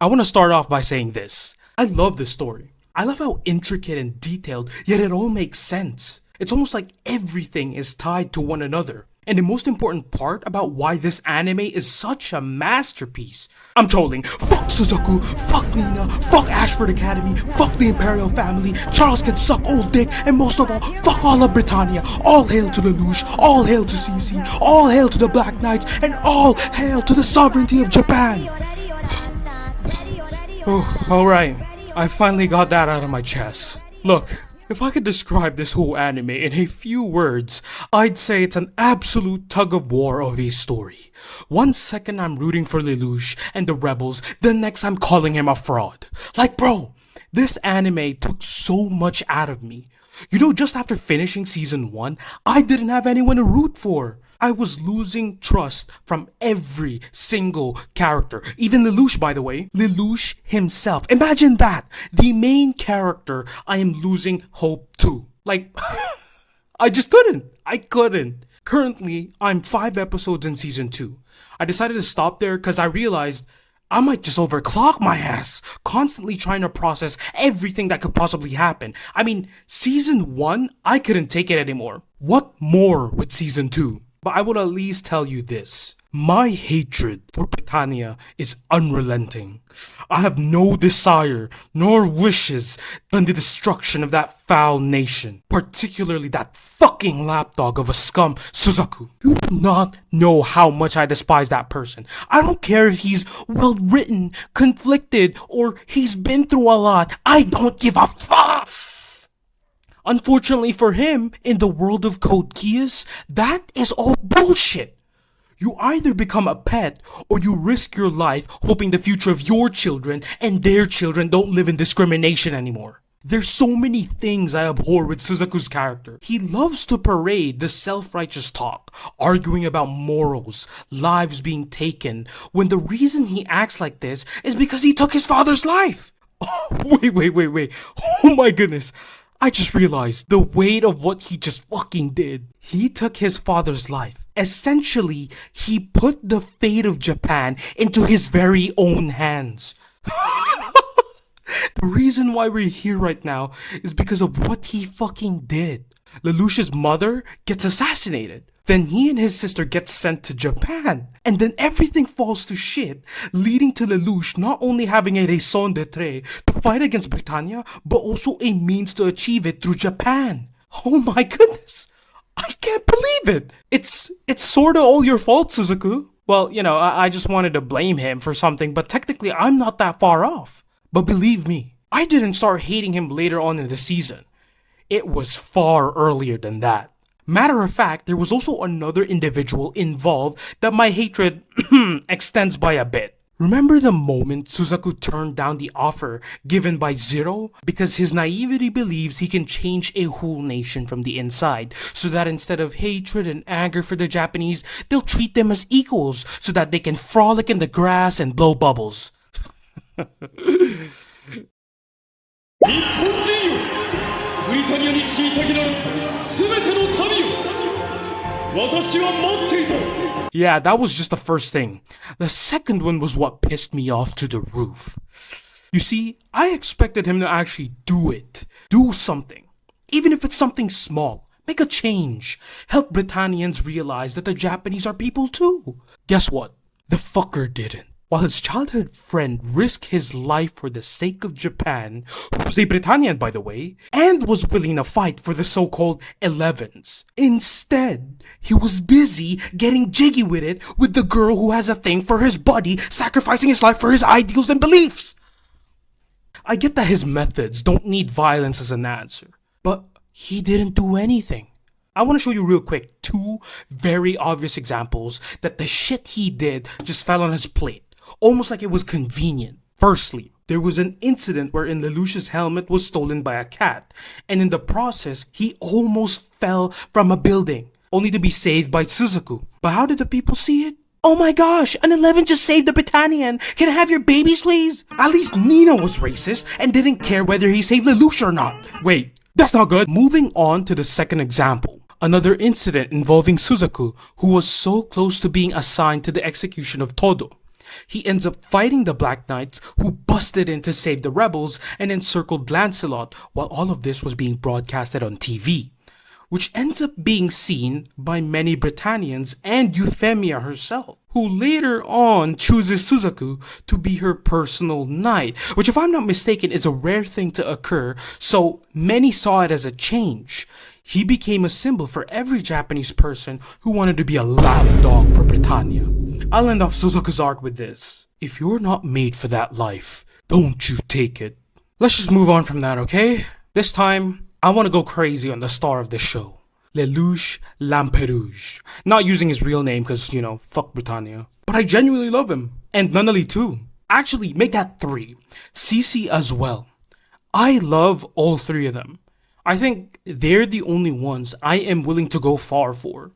I want to start off by saying this. I love this story. I love how intricate and detailed, yet it all makes sense. It's almost like everything is tied to one another. And the most important part about why this anime is such a masterpiece. I'm trolling. Fuck Suzaku, fuck Nina, fuck Ashford Academy, fuck the Imperial family, Charles can suck old dick, and most of all, fuck all of Britannia. All hail to Lelouch, all hail to CC, all hail to the Black Knights, and all hail to the sovereignty of Japan. Oh, alright. I finally got that out of my chest. Look. If I could describe this whole anime in a few words, I'd say it's an absolute tug-of-war of a story. One second I'm rooting for Lelouch and the rebels, the next I'm calling him a fraud. Like bro, this anime took so much out of me. You know, just after finishing season 1, I didn't have anyone to root for. I was losing trust from every single character. Even Lelouch, by the way. Lelouch himself. Imagine that. The main character I am losing hope to. Like, I just couldn't. I couldn't. Currently, I'm 5 episodes in season 2. I decided to stop there because I realized I might just overclock my ass, constantly trying to process everything that could possibly happen. I mean, season 1, I couldn't take it anymore. What more with season 2? But I will at least tell you this. My hatred for Britannia is unrelenting. I have no desire nor wishes than the destruction of that foul nation. Particularly that fucking lapdog of a scum, Suzaku. You do not know how much I despise that person. I don't care if he's well written, conflicted, or he's been through a lot. I don't give a fuck. Unfortunately for him, in the world of Code Geass, that is all bullshit. You either become a pet or you risk your life hoping the future of your children and their children don't live in discrimination anymore. There's so many things I abhor with Suzaku's character. He loves to parade the self-righteous talk, arguing about morals, lives being taken, when the reason he acts like this is because he took his father's life. Oh, wait. Oh my goodness. I just realized the weight of what he just fucking did. He took his father's life. Essentially, he put the fate of Japan into his very own hands. The reason why we're here right now is because of what he fucking did. Lelouch's mother gets assassinated. Then he and his sister get sent to Japan. And then everything falls to shit, leading to Lelouch not only having a raison d'etre to fight against Britannia, but also a means to achieve it through Japan. Oh my goodness. I can't believe it. It's sorta all your fault, Suzaku. Well, you know, I just wanted to blame him for something, but technically I'm not that far off. But believe me, I didn't start hating him later on in the season. It was far earlier than that. Matter of fact, there was also another individual involved that my hatred extends by a bit. Remember the moment Suzaku turned down the offer given by Zero? Because his naivety believes he can change a whole nation from the inside, so that instead of hatred and anger for the Japanese, they'll treat them as equals so that they can frolic in the grass and blow bubbles. Yeah, that was just the first thing. The second one was what pissed me off to the roof. You see, I expected him to actually do it. Do something. Even if it's something small. Make a change. Help Britannians realize that the Japanese are people too. Guess what? The fucker didn't. While his childhood friend risked his life for the sake of Japan, who was a Britannian by the way, and was willing to fight for the so-called 11s. Instead, he was busy getting jiggy with it with the girl who has a thing for his buddy, sacrificing his life for his ideals and beliefs. I get that his methods don't need violence as an answer, but he didn't do anything. I want to show you real quick 2 very obvious examples that the shit he did just fell on his plate. Almost like it was convenient. Firstly, there was an incident wherein Lelouch's helmet was stolen by a cat, and in the process, he almost fell from a building, only to be saved by Suzaku. But how did the people see it? Oh my gosh, an 11 just saved a Britannian. Can I have your babies, please? At least Nina was racist and didn't care whether he saved Lelouch or not. Wait, that's not good. Moving on to the second example. Another incident involving Suzaku, who was so close to being assigned to the execution of Todo. He ends up fighting the Black Knights, who busted in to save the rebels and encircled Lancelot while all of this was being broadcasted on TV, which ends up being seen by many Britannians and Euphemia herself, who later on chooses Suzaku to be her personal knight, which if I'm not mistaken is a rare thing to occur, so many saw it as a change. He became a symbol for every Japanese person who wanted to be a lapdog for Britannia. I'll end off Suzaku's arc with this. If you're not made for that life, don't you take it. Let's just move on from that, okay? This time, I want to go crazy on the star of the show. Lelouch Lamperouge. Not using his real name because, fuck Britannia. But I genuinely love him. And Nunnaly too. Actually, make that 3. Cece as well. I love all 3 of them. I think they're the only ones I am willing to go far for.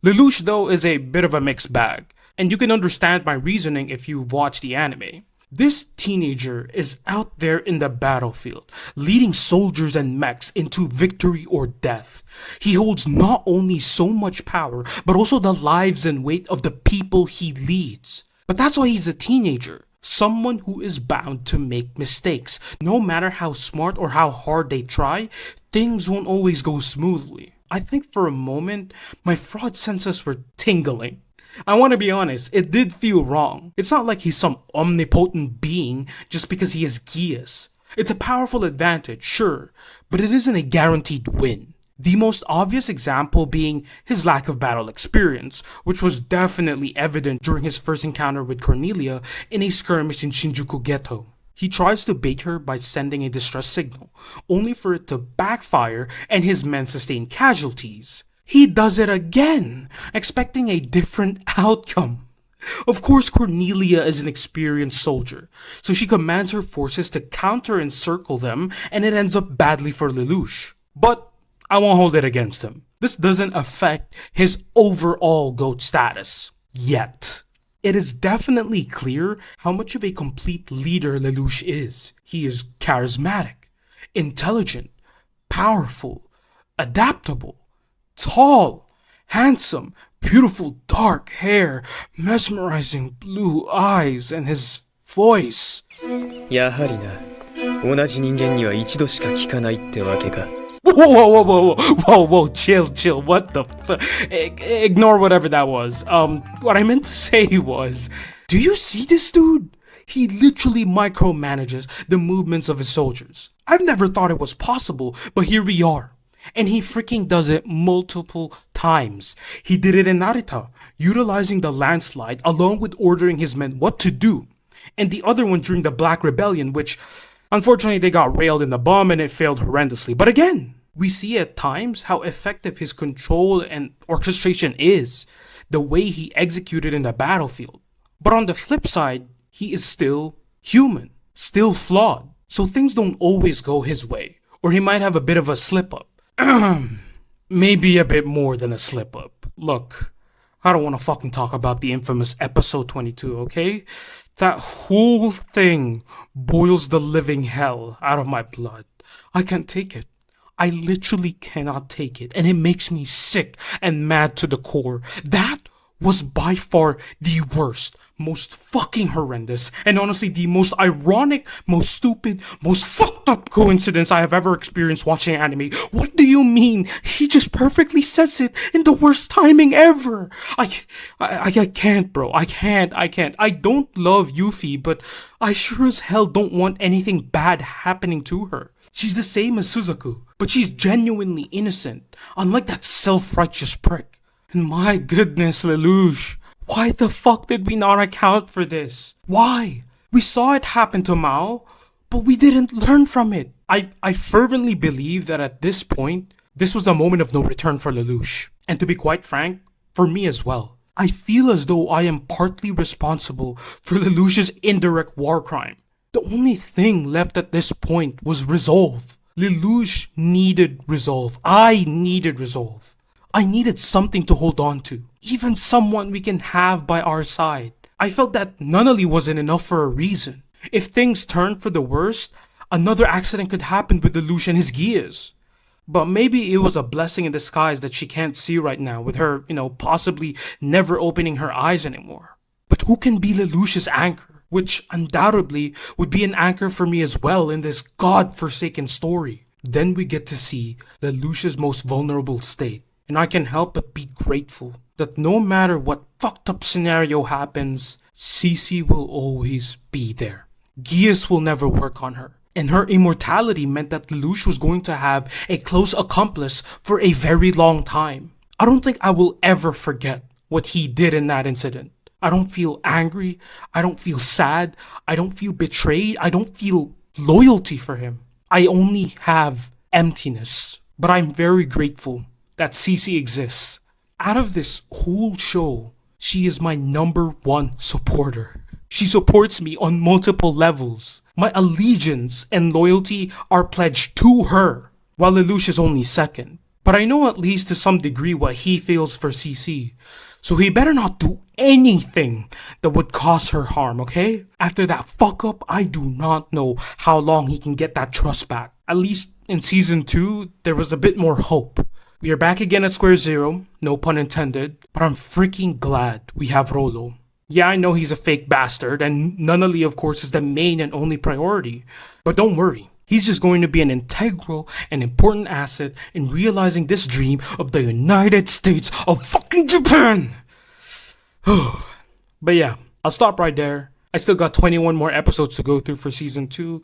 Lelouch though is a bit of a mixed bag. And you can understand my reasoning if you've watched the anime. This teenager is out there in the battlefield, leading soldiers and mechs into victory or death. He holds not only so much power, but also the lives and weight of the people he leads. But that's why he's a teenager. Someone who is bound to make mistakes. No matter how smart or how hard they try, things won't always go smoothly. I think for a moment, my fraud senses were tingling. I want to be honest, it did feel wrong. It's not like he's some omnipotent being just because he has Geass. It's a powerful advantage, sure, but it isn't a guaranteed win. The most obvious example being his lack of battle experience, which was definitely evident during his first encounter with Cornelia in a skirmish in Shinjuku Ghetto. He tries to bait her by sending a distress signal, only for it to backfire and his men sustain casualties. He does it again, expecting a different outcome. Of course, Cornelia is an experienced soldier, so she commands her forces to counter-encircle them, and it ends up badly for Lelouch. But I won't hold it against him. This doesn't affect his overall GOAT status. Yet. It is definitely clear how much of a complete leader Lelouch is. He is charismatic, intelligent, powerful, adaptable, tall, handsome, beautiful dark hair, mesmerizing blue eyes, and his voice. やはりな、同じ人間には一度しか聞かないってわけか。Whoa, chill, what the fuck? Ignore whatever that was. What I meant to say was, do you see this dude? He literally micromanages the movements of his soldiers. I've never thought it was possible, but here we are. And he freaking does it multiple times. He did it in Narita, utilizing the landslide along with ordering his men what to do. And the other one during the Black Rebellion, which unfortunately they got railed in the bomb and it failed horrendously. But again, we see at times how effective his control and orchestration is, the way he executed in the battlefield. But on the flip side, he is still human, still flawed. So things don't always go his way, or he might have a bit of a slip up. Maybe a bit more than a slip up. Look, I don't want to fucking talk about the infamous episode 22, okay? That whole thing boils the living hell out of my blood. I can't take it. I literally cannot take it, and it makes me sick and mad to the core. That was by far the worst, most fucking horrendous, and honestly the most ironic, most stupid, most fucked up coincidence I have ever experienced watching anime. What do you mean? He just perfectly says it in the worst timing ever. I can't, bro. I can't. I don't love Yuffie, but I sure as hell don't want anything bad happening to her. She's the same as Suzaku, but she's genuinely innocent, unlike that self-righteous prick. And my goodness, Lelouch, why the fuck did we not account for this? Why? We saw it happen to Mao, but we didn't learn from it. I fervently believe that at this point, this was a moment of no return for Lelouch. And to be quite frank, for me as well. I feel as though I am partly responsible for Lelouch's indirect war crime. The only thing left at this point was resolve. Lelouch needed resolve. I needed resolve. I needed something to hold on to, even someone we can have by our side. I felt that Nunnaly wasn't enough for a reason. If things turned for the worst, another accident could happen with Lelouch and his Geass. But maybe it was a blessing in disguise that she can't see right now with her, possibly never opening her eyes anymore. But who can be Lelouch's anchor? Which undoubtedly would be an anchor for me as well in this god-forsaken story. Then we get to see Lelouch's most vulnerable state. And I can help but be grateful that no matter what fucked up scenario happens, Cece will always be there. Geass will never work on her. And her immortality meant that Lelouch was going to have a close accomplice for a very long time. I don't think I will ever forget what he did in that incident. I don't feel angry. I don't feel sad. I don't feel betrayed. I don't feel loyalty for him. I only have emptiness. But I'm very grateful that Cece exists. Out of this whole show, she is my #1 supporter. She supports me on multiple levels. My allegiance and loyalty are pledged to her, while Lelouch is only second. But I know at least to some degree what he feels for Cece. So he better not do anything that would cause her harm, okay? After that fuck up, I do not know how long he can get that trust back. At least in season 2, there was a bit more hope. We are back again at square zero, no pun intended, but I'm freaking glad we have Rolo. Yeah, I know he's a fake bastard, and Nunnaly of course is the main and only priority. But don't worry, he's just going to be an integral and important asset in realizing this dream of the United States of fucking Japan! But yeah, I'll stop right there. I still got 21 more episodes to go through for season 2,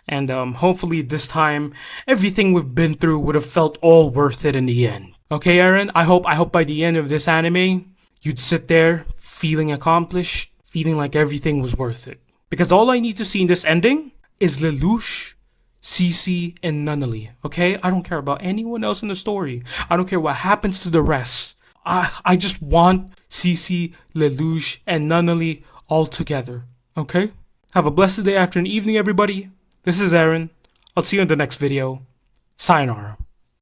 and hopefully this time, everything we've been through would have felt all worth it in the end. Okay, Aaron, I hope by the end of this anime, you'd sit there feeling accomplished, feeling like everything was worth it. Because all I need to see in this ending is Lelouch, Cece, and Nunnaly, okay? I don't care about anyone else in the story. I don't care what happens to the rest. I just want Cece, Lelouch, and Nunnaly all together, okay? Have a blessed day, afternoon, evening, everybody. This is Aaron. I'll see you in the next video. Sayonara.